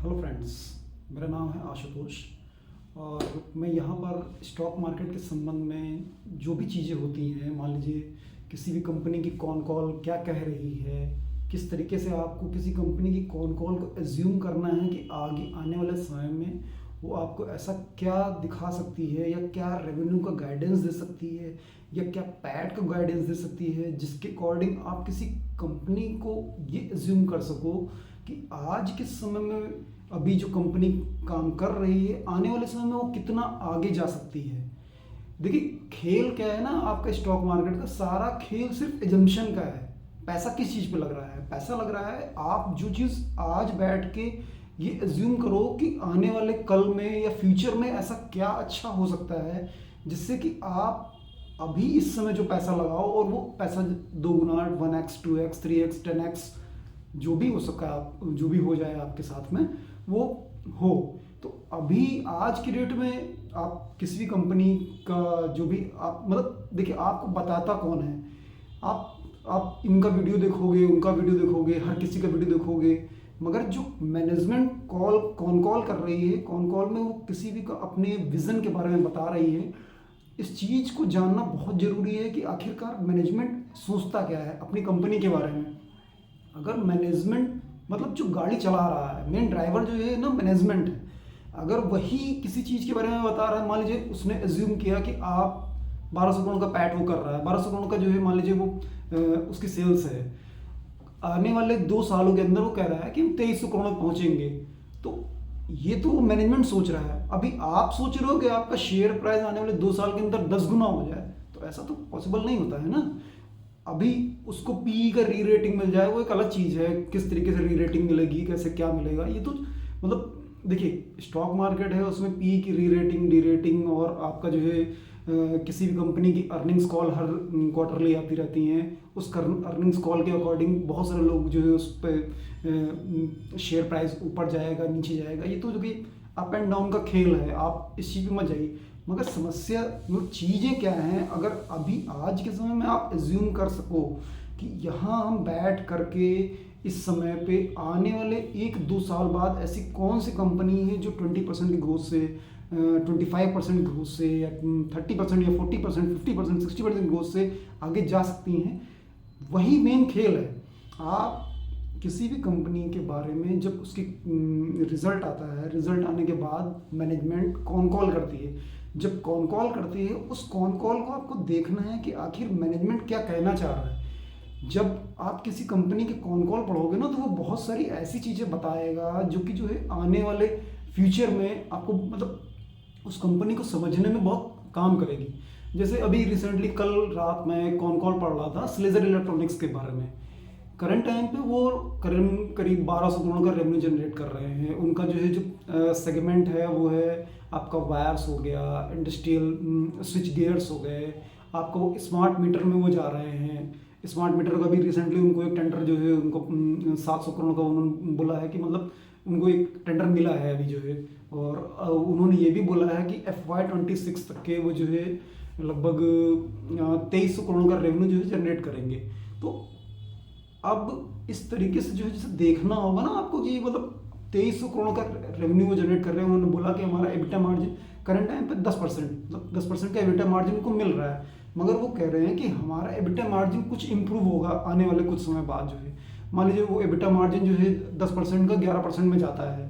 Hello friends, मेरा नाम है आशुतोष और मैं यहाँ पर स्टॉक मार्केट के संबंध में जो भी चीज़ें होती हैं, मान लीजिए किसी भी कंपनी की कौन कॉल क्या कह रही है, किस तरीके से आपको किसी कंपनी की कौन कॉल को एज्यूम करना है कि आगे आने वाले समय में वो आपको ऐसा क्या दिखा सकती है या क्या रेवेन्यू का गाइडेंस दे सकती है या क्या पैट का गाइडेंस दे सकती है, जिसके अकॉर्डिंग आप किसी कंपनी को ये एज्यूम कर सको कि आज के समय में अभी जो कंपनी काम कर रही है आने वाले समय में वो कितना आगे जा सकती है। देखिए, खेल क्या है ना, आपका स्टॉक मार्केट का सारा खेल सिर्फ एजम्पशन का है। पैसा किस चीज़ पे लग रहा है? पैसा लग रहा है आप जो चीज़ आज बैठ के ये एज्यूम करो कि आने वाले कल में या फ्यूचर में ऐसा क्या अच्छा हो सकता है जिससे कि आप अभी इस समय जो पैसा लगाओ और वो पैसा दो गुना 1x 2x 3x 10x जो भी हो सका, आप जो भी हो जाए आपके साथ में वो हो। तो अभी आज की डेट में आप किसी भी कंपनी का जो भी आप मतलब देखिए, आपको बताता कौन है? आप इनका वीडियो देखोगे, उनका वीडियो देखोगे, हर किसी का वीडियो देखोगे, मगर जो मैनेजमेंट कौन कॉल कर रही है, कौन कॉल में वो किसी भी का अपने विजन के बारे में बता रही है। इस चीज़ को जानना बहुत ज़रूरी है कि आखिरकार मैनेजमेंट सोचता क्या है अपनी कंपनी के बारे में। अगर मैनेजमेंट मतलब जो गाड़ी चला रहा है, मेन ड्राइवर जो है ना मैनेजमेंट है, अगर वही किसी चीज़ के बारे में बता रहा है, मान लीजिए उसने एज्यूम किया कि आप 1200 करोड़ का पैट वो कर रहा है, 1200 करोड़ का जो है मान लीजिए वो उसकी सेल्स है, आने वाले 2 सालों के अंदर वो कह रहा है कि हम 2300 करोड़ में पहुंचेंगे। तो ये तो मैनेजमेंट सोच रहा है। अभी आप सोच रहे हो कि आपका शेयर प्राइस आने वाले 2 साल के अंदर 10 गुना हो जाए, तो ऐसा तो पॉसिबल नहीं होता है ना। अभी उसको पी का री रेटिंग मिल जाए वो एक अलग चीज़ है, किस तरीके से री रेटिंग मिलेगी, कैसे क्या मिलेगा, ये तो मतलब देखिए स्टॉक मार्केट है, उसमें पी की री रेटिंग डी रेटिंग और आपका जो है किसी भी कंपनी की अर्निंग्स कॉल हर क्वार्टरली आती रहती हैं। उस अर्निंग्स कॉल के अकॉर्डिंग बहुत सारे लोग जो है उस पर शेयर प्राइस ऊपर जाएगा नीचे जाएगा, ये तो जो कि अप एंड डाउन का खेल है, आप इस चीज़ पे मत जाइए। मगर समस्या मतलब चीज़ें क्या हैं, अगर अभी आज के समय में आप एज्यूम कर सको कि यहाँ हम बैठ करके इस समय पे आने वाले 1-2 साल बाद ऐसी कौन सी कंपनी है जो 20% की ग्रोथ से 25% ग्रोथ से या 30% या 40% 50% 60% ग्रोथ से आगे जा सकती हैं, वही मेन खेल है। आप किसी भी कंपनी के बारे में जब उसकी रिजल्ट आता है, रिजल्ट आने के बाद मैनेजमेंट कौन कॉल करती है, जब कौन कॉल करती है उस कौन कॉल को आपको देखना है कि आखिर मैनेजमेंट क्या कहना चाह रहा है। जब आप किसी कंपनी के कौन कॉल पढ़ोगे ना, तो वो बहुत सारी ऐसी चीज़ें बताएगा जो कि जो है आने वाले फ्यूचर में आपको मतलब उस कंपनी को समझने में बहुत काम करेगी। जैसे अभी रिसेंटली कल रात में कौन कॉल पढ़ रहा था स्लेजर इलेक्ट्रॉनिक्स के बारे में। करंट टाइम पे वो करीब 1200 करोड़ का रेवेन्यू जनरेट कर रहे हैं। उनका जो है जो सेगमेंट है वो है आपका वायर्स हो गया, इंडस्ट्रियल स्विच गियर्स हो गए, आपको वो स्मार्ट मीटर में वो जा रहे हैं। स्मार्ट मीटर का भी रिसेंटली उनको एक टेंडर जो है उनको 700 करोड़ का उन्होंने बोला है कि मतलब उनको एक टेंडर मिला है अभी जो है। और उन्होंने ये भी बोला है कि FY26 तक के वो जो है लगभग 2300 करोड़ का रेवेन्यू जो है जनरेट करेंगे। तो अब इस तरीके से जो है जैसे देखना होगा ना आपको कि मतलब 2300 करोड़ का रेवेन्यू वो जनरेट कर रहे हैं। उन्होंने बोला कि हमारा एबिटा मार्जिन करंट टाइम पे 10% मतलब 10% का एबिटा मार्जिन उनको मिल रहा है, मगर वो कह रहे हैं कि हमारा एबिटा मार्जिन कुछ इंप्रूव होगा आने वाले कुछ समय बाद जो है। मान लीजिए वो एबिटा मार्जिन जो है 10% का 11% में जाता है।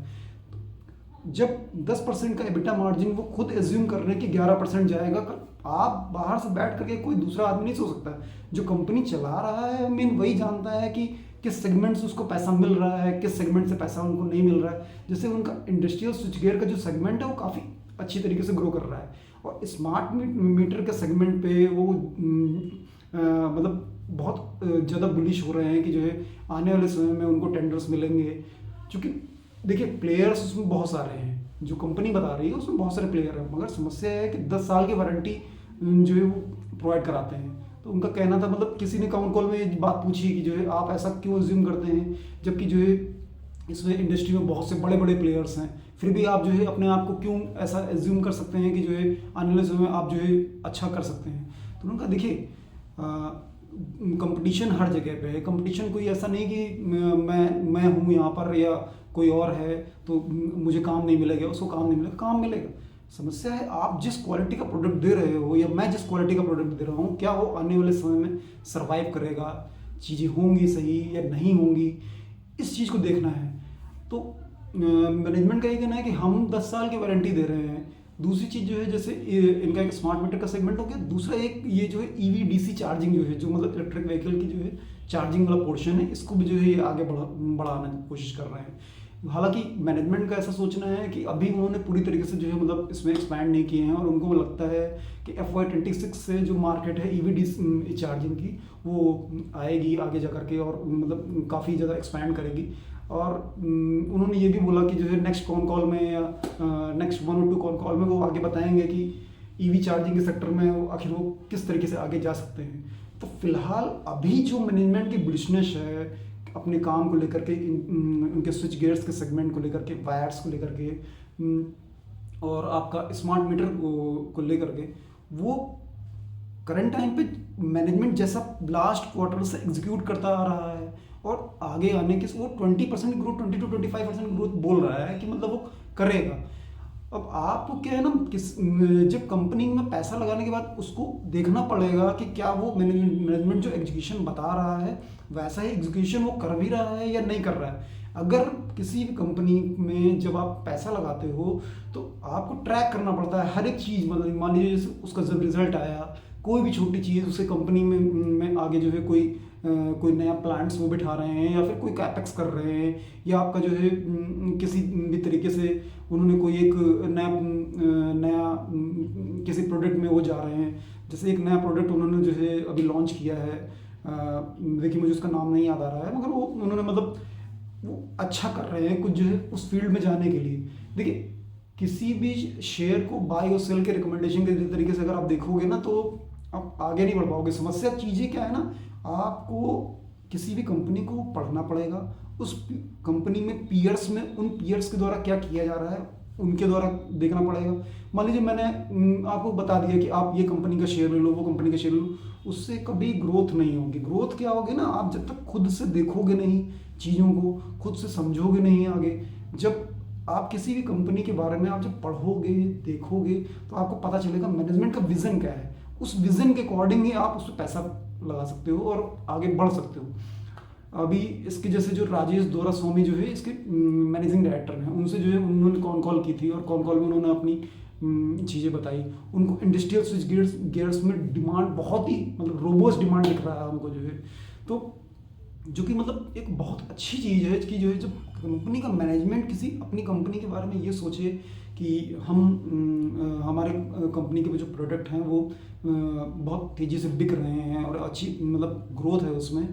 जब 10% का एबिटा मार्जिन वो खुद एज्यूम कर रहे हैं कि 11% जाएगा, आप बाहर से बैठ करके कोई दूसरा आदमी नहीं सोच सकता। जो कंपनी चला रहा है मेन वही जानता है कि किस सेगमेंट से उसको पैसा मिल रहा है, किस सेगमेंट से पैसा उनको नहीं मिल रहा है। जैसे उनका इंडस्ट्रियल स्विच गियर का जो सेगमेंट है वो काफ़ी अच्छी तरीके से ग्रो कर रहा है, और स्मार्ट मीटर के सेगमेंट पे वो मतलब बहुत ज़्यादा बुलिश हो रहे हैं कि जो है आने वाले समय में उनको टेंडर्स मिलेंगे। क्योंकि देखिए प्लेयर्स उसमें बहुत सारे हैं, जो कंपनी बता रही है उसमें बहुत सारे प्लेयर हैं, मगर समस्या है कि 10 साल की वारंटी जो है वो प्रोवाइड कराते हैं। तो उनका कहना था मतलब किसी ने काउंट कॉल में ये बात पूछी कि जो है आप ऐसा क्यों एज्यूम करते हैं, जबकि जो है इसमें इंडस्ट्री में बहुत से बड़े बड़े प्लेयर्स हैं, फिर भी आप जो है अपने आप को क्यों ऐसा एज्यूम कर सकते हैं कि जो है आने वाले समय में आप जो है अच्छा कर सकते हैं। तो उन्होंने कहा देखिए कंपटीशन हर जगह पे है। कंपटीशन कोई ऐसा नहीं कि मैं हूँ यहाँ पर या कोई और है तो मुझे काम नहीं मिलेगा, उसको काम नहीं मिलेगा, काम मिलेगा। समस्या है आप जिस क्वालिटी का प्रोडक्ट दे रहे हो या मैं जिस क्वालिटी का प्रोडक्ट दे रहा हूँ, क्या वो आने वाले समय में सर्वाइव करेगा, चीज़ें होंगी सही या नहीं होंगी, इस चीज़ को देखना है। तो मैनेजमेंट का ये कहना है कि हम 10 साल की वारंटी दे रहे हैं। दूसरी चीज़ जो है, जैसे इनका एक स्मार्ट मीटर का सेगमेंट हो गया, दूसरा एक ये जो है ईवी डीसी चार्जिंग जो है, जो मतलब इलेक्ट्रिक व्हीकल की जो है चार्जिंग वाला पोर्शन है, इसको भी जो है ये आगे बढ़ाने की कोशिश कर रहे हैं। हालांकि मैनेजमेंट का ऐसा सोचना है कि अभी उन्होंने पूरी तरीके से जो है मतलब इसमें एक्सपैंड नहीं किए हैं, और उनको लगता है कि FY26 से जो मार्केट है ईवी चार्जिंग की वो आएगी आगे जा करके, और मतलब काफ़ी ज़्यादा एक्सपैंड करेगी। और उन्होंने ये भी बोला कि जो है नेक्स्ट कॉन कॉल में या नेक्स्ट 1 और 2 कॉन कॉल में वो आगे बताएंगे कि ईवी चार्जिंग के सेक्टर में आखिर वो किस तरीके से आगे जा सकते हैं। तो फिलहाल अभी जो मैनेजमेंट की बिजनेस है अपने काम को लेकर के, उनके स्विच गियर्स के सेगमेंट को लेकर के, वायर्स को लेकर के, और आपका स्मार्ट मीटर को लेकर के, वो करंट टाइम पे मैनेजमेंट जैसा लास्ट क्वार्टर से एग्जीक्यूट करता आ रहा है, और आगे आने के वो 20% ग्रोथ, 20 to 25% ग्रोथ बोल रहा है कि मतलब वो करेगा। अब आपको क्या है ना, जब कंपनी में पैसा लगाने के बाद उसको देखना पड़ेगा कि क्या वो मैनेजमेंट जो एग्जीक्यूशन बता रहा है वैसा ही एग्जीक्यूशन वो कर भी रहा है या नहीं कर रहा है। अगर किसी भी कंपनी में जब आप पैसा लगाते हो तो आपको ट्रैक करना पड़ता है हर एक चीज़। मतलब मान लीजिए जैसे उसका जब रिजल्ट आया, कोई भी छोटी चीज़ उसे कंपनी में आगे जो है कोई नया प्लांट्स वो बिठा रहे हैं या फिर कोई कैपेक्स कर रहे हैं, या आपका जो है किसी भी तरीके से उन्होंने कोई एक नया किसी प्रोडक्ट में वो जा रहे हैं। जैसे एक नया प्रोडक्ट उन्होंने जो है अभी लॉन्च किया है, देखिए मुझे उसका नाम नहीं याद आ रहा है, मगर वो उन्होंने मतलब वो अच्छा कर रहे हैं कुछ जो है उस फील्ड में जाने के लिए। देखिए किसी भी शेयर को बाय और सेल के रिकमेंडेशन के तरीके से अगर आप देखोगे ना तो आप आगे नहीं बढ़ पाओगे। समस्या चीज़ें क्या है ना, आपको किसी भी कंपनी को पढ़ना पड़ेगा, उस कंपनी में पीयर्स में उन पीयर्स के द्वारा क्या किया जा रहा है उनके द्वारा देखना पड़ेगा। मान लीजिए मैंने आपको बता दिया कि आप ये कंपनी का शेयर ले लो, वो कंपनी का शेयर ले लो, उससे कभी ग्रोथ नहीं होगी। ग्रोथ क्या होगी ना, आप जब तक खुद से देखोगे नहीं चीज़ों को, खुद से समझोगे नहीं आगे। जब आप किसी भी कंपनी के बारे में आप जब पढ़ोगे देखोगे तो आपको पता चलेगा मैनेजमेंट का विज़न क्या है। उस विज़न के अकॉर्डिंग ही आप उस पर पैसा लगा सकते हो और आगे बढ़ सकते हो। अभी इसके जैसे जो राजेश दोरा स्वामी जो है इसके मैनेजिंग डायरेक्टर हैं, उनसे जो है उन्होंने कॉन कॉल की थी और कॉन कॉल में उन्होंने अपनी चीज़ें बताई। उनको इंडस्ट्रियल स्विच गियर्स में डिमांड बहुत ही मतलब रोबोस्ट डिमांड दिख रहा है उनको जो है, तो जो कि मतलब एक बहुत अच्छी चीज़ है कि जो है जब कंपनी का मैनेजमेंट किसी अपनी कंपनी के बारे में ये सोचे कि हम हमारे कंपनी के जो प्रोडक्ट हैं वो बहुत तेज़ी से बिक रहे हैं और अच्छी मतलब ग्रोथ है उसमें।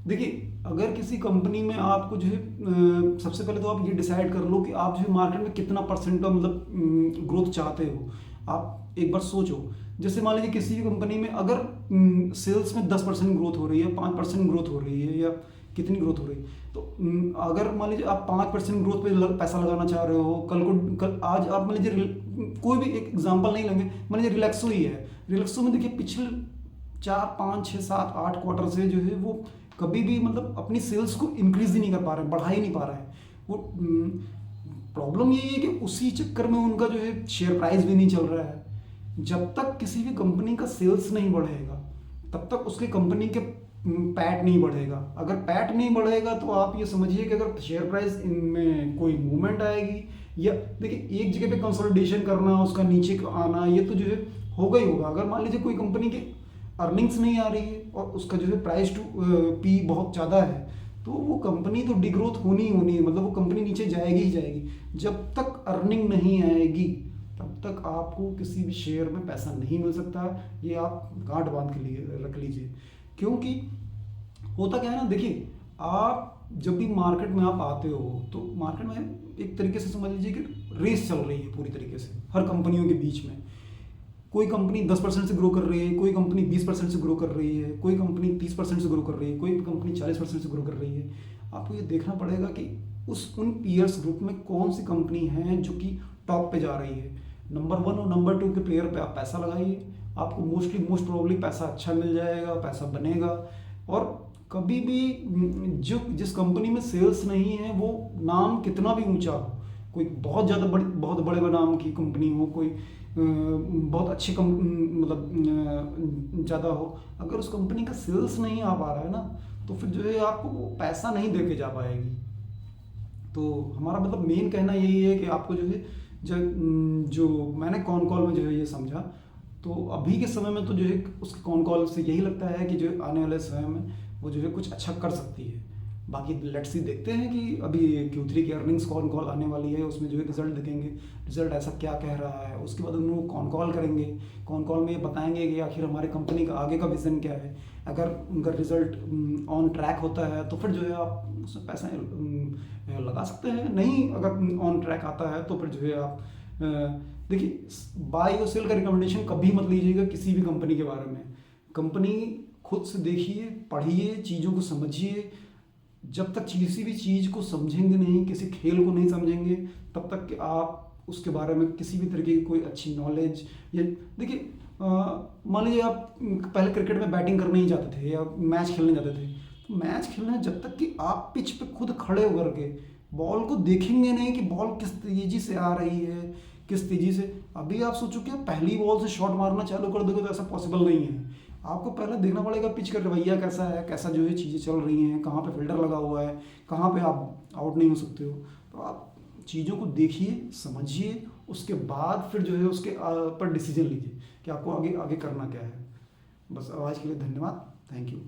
देखिए अगर किसी कंपनी में आपको जो है सबसे पहले तो आप ये डिसाइड कर लो कि आप जो है मार्केट में कितना परसेंट का मतलब ग्रोथ चाहते हो। आप एक बार सोचो, जैसे मान लीजिए किसी भी कंपनी में अगर सेल्स में 10% ग्रोथ हो रही है, 5% ग्रोथ हो रही है या कितनी ग्रोथ हो रही है, तो अगर मान लीजिए आप 5% ग्रोथ पे पैसा लगाना चाह रहे हो, कल आज आप मान लीजिए कोई भी एक एग्जांपल नहीं लेंगे, मान लीजिए रिलैक्सो ही है। रिलैक्सो में देखिए पिछले 4, 5, 6, 7, 8 क्वार्टर से जो है वो कभी भी मतलब अपनी सेल्स को इंक्रीज ही नहीं कर पा रहे हैं, बढ़ा ही नहीं पा रहा है वो। प्रॉब्लम यही है कि उसी चक्कर में उनका जो है शेयर प्राइस भी नहीं चल रहा है। जब तक किसी भी कंपनी का सेल्स नहीं बढ़ेगा तब तक उसके कंपनी के पैट नहीं बढ़ेगा। अगर पैट नहीं बढ़ेगा तो आप ये समझिए कि अगर शेयर प्राइस इनमें कोई मूवमेंट आएगी या देखिए एक जगह पे कंसोलिडेशन करना, उसका नीचे आना, ये तो जो है होगा ही होगा। अगर मान लीजिए कोई कंपनी की अर्निंग्स नहीं आ रही है और उसका जो है प्राइस टू पी बहुत ज़्यादा है तो वो कंपनी तो डिग्रोथ होनी ही होनी है, मतलब वो कंपनी नीचे जाएगी ही जाएगी। जब तक अर्निंग नहीं आएगी तब तक आपको किसी भी शेयर में पैसा नहीं मिल सकता। ये आप गांठ बांध के लिए रख लीजिए, क्योंकि होता क्या है ना, देखिए आप जब भी मार्केट में आप आते हो तो मार्केट में एक तरीके से समझ लीजिए कि रेस चल रही है पूरी तरीके से हर कंपनियों के बीच में। कोई कंपनी 10% से ग्रो कर रही है, कोई कंपनी 20% से ग्रो कर रही है, कोई कंपनी 30% से ग्रो कर रही है, कोई कंपनी 40% से ग्रो कर रही है। आपको ये देखना पड़ेगा कि उन पीयर्स ग्रुप में कौन सी कंपनी है जो कि टॉप पे जा रही है। नंबर 1 और नंबर 2 के प्लेयर पे आप पैसा लगाइए, आपको मोस्ट प्रोबेबली पैसा अच्छा मिल जाएगा, पैसा बनेगा। और कभी भी जो जिस कंपनी में सेल्स नहीं है वो नाम कितना भी ऊंचा हो, कोई बहुत ज़्यादा बड़ी बहुत बड़े बड़े नाम की कंपनी हो, कोई बहुत अच्छी मतलब ज़्यादा हो, अगर उस कंपनी का सेल्स नहीं आ पा रहा है ना, तो फिर जो है आपको वो पैसा नहीं दे के जा पाएगी। तो हमारा मतलब मेन कहना यही है कि आपको जो है जो मैंने कॉन कॉल में जो है ये समझा, तो अभी के समय में तो जो है उसके कॉन कॉल से यही लगता है कि जो आने वाले समय में वो जो है कुछ अच्छा कर सकती है। बाकी लेट्स सी देखते हैं कि अभी Q3 की अर्निंग्स कॉन कॉल आने वाली है, उसमें जो है रिजल्ट दिखेंगे, रिजल्ट ऐसा क्या कह रहा है, उसके बाद उनको कॉन कॉल करेंगे, कॉन कॉल में ये बताएंगे कि आखिर हमारे कंपनी का आगे का विज़न क्या है। अगर उनका रिजल्ट ऑन ट्रैक होता है तो फिर जो है आप उसमें पैसा लगा सकते हैं, नहीं अगर ऑन ट्रैक आता है तो फिर जो है आप देखिए, बाय और सेल का रिकमेंडेशन कभी मत लीजिएगा किसी भी कंपनी के बारे में। कंपनी खुद से देखिए, पढ़िए, चीज़ों को समझिए। जब तक किसी भी चीज़ को समझेंगे नहीं, किसी खेल को नहीं समझेंगे, तब तक कि आप उसके बारे में किसी भी तरीके की कोई अच्छी नॉलेज या देखिए, मान लीजिए आप पहले क्रिकेट में बैटिंग करने ही जाते थे या मैच खेलने जाते थे, तो मैच खेलना जब तक कि आप पिच पे खुद खड़े होकर के बॉल को देखेंगे नहीं कि बॉल किस तेजी से आ रही है, किस तेजी से, अभी आप सोचो कि आप पहली बॉल से शॉट मारना चालू कर दोगे तो ऐसा पॉसिबल नहीं है। आपको पहले देखना पड़ेगा पिच का रवैया कैसा है, कैसा जो है चीज़ें चल रही हैं, कहाँ पे फील्डर लगा हुआ है, कहाँ पे आप आउट नहीं हो सकते हो। तो आप चीज़ों को देखिए, समझिए, उसके बाद फिर जो है उसके पर डिसीजन लीजिए कि आपको आगे आगे करना क्या है। बस आज के लिए धन्यवाद, थैंक यू।